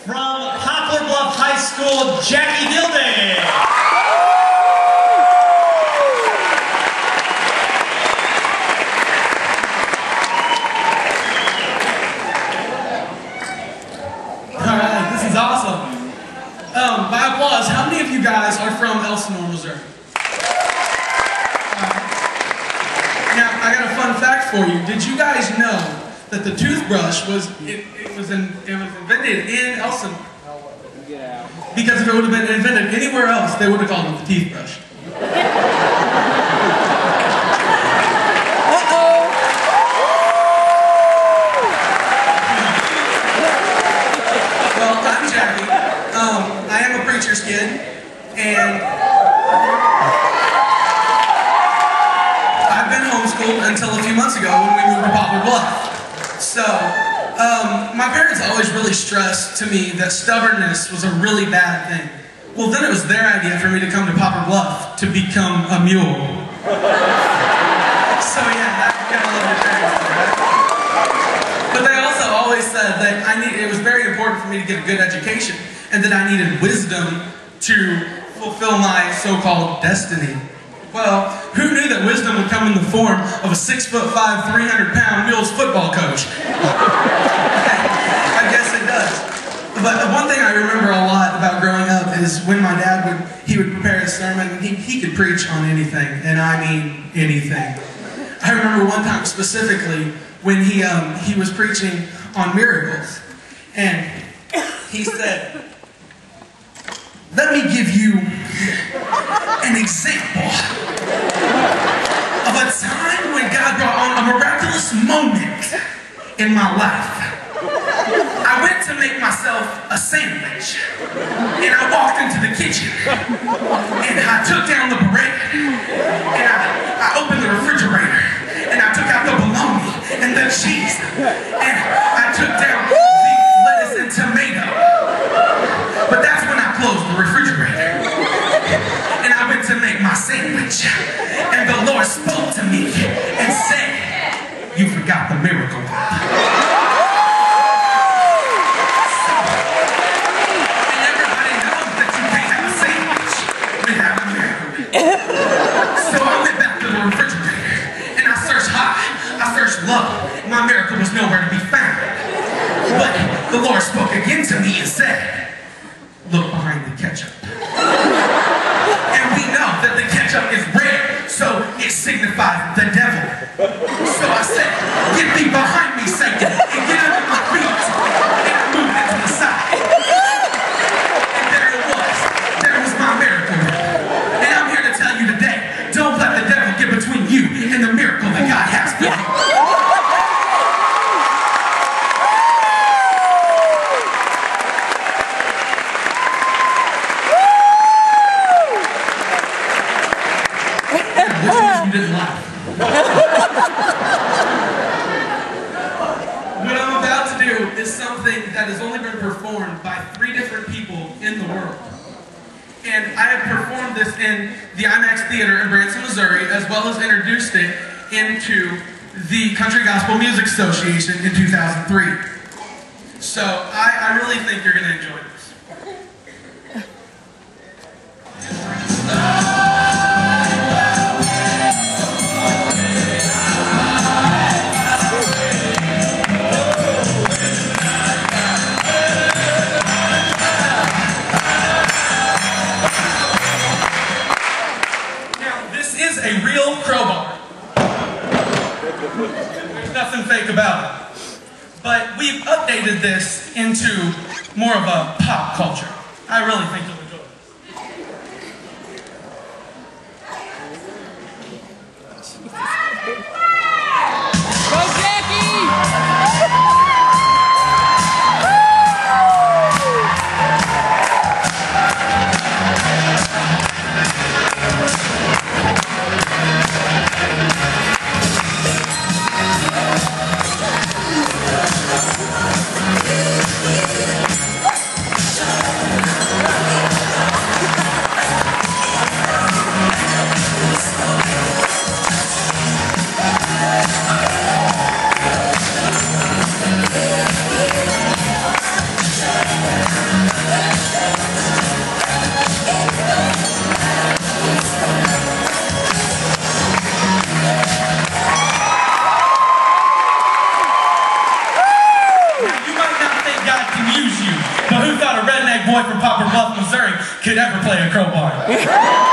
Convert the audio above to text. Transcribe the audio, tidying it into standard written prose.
From Poplar Bluff High School, Jackie Dilday. Alright, this is awesome. By applause, how many of you guys are from Elsinore, Missouri? Now, I got a fun fact for you. Did you guys know that the toothbrush was invented in Elsinore? Because if it would have been invented anywhere else, they would have called it the teeth brush. Well, I'm Jackie. I am a preacher's kid, and I've been homeschooled until a few months ago when we moved to Poplar Bluff. So, my parents always really stressed to me that stubbornness was a really bad thing. Well, then it was their idea for me to come to Poplar Bluff to become a mule. So yeah, you gotta love your parents, right? But they also always said that it was very important for me to get a good education and that I needed wisdom to fulfill my so-called destiny. Well, who knew that wisdom would come in the form of a 6'5", 300-pound Mules football coach? I guess it does. But one thing I remember a lot about growing up is when my dad would prepare a sermon, and he could preach on anything, and I mean anything. I remember one time specifically when he was preaching on miracles, and he said, "Let me give you an example of a time when God brought on a miraculous moment in my life. I went to make myself a sandwich, and I walked into the kitchen, and I took down the bread, and I opened the refrigerator, and I took out the bologna and the cheese, and I took down the lettuce and tomato. But that's when I closed the refrigerator. And I went to make my sandwich. And the Lord spoke to me and said, 'You forgot the miracle.'" And everybody knows that you can't have a sandwich without a miracle. So I went back to the refrigerator and I searched high, I searched low. My miracle was nowhere to be found. But the Lord spoke again to me and said, "Look behind the ketchup." And we know that the ketchup is red, so it signifies the devil. So I said, "Get thee behind me, Satan, and get under my feet." And I moved it to the side. And there it was. There was my miracle. And I'm here to tell you today, don't let the devil get between you and the miracle that God has for you. Didn't laugh. What I'm about to do is something that has only been performed by 3 different people in the world. And I have performed this in the IMAX Theater in Branson, Missouri, as well as introduced it into the Country Gospel Music Association in 2003. So I really think you're going to enjoy this. A real crowbar. There's nothing fake about it. But we've updated this into more of a pop culture. I really think you'll enjoy this. Go Jackie! could ever play a crowbar.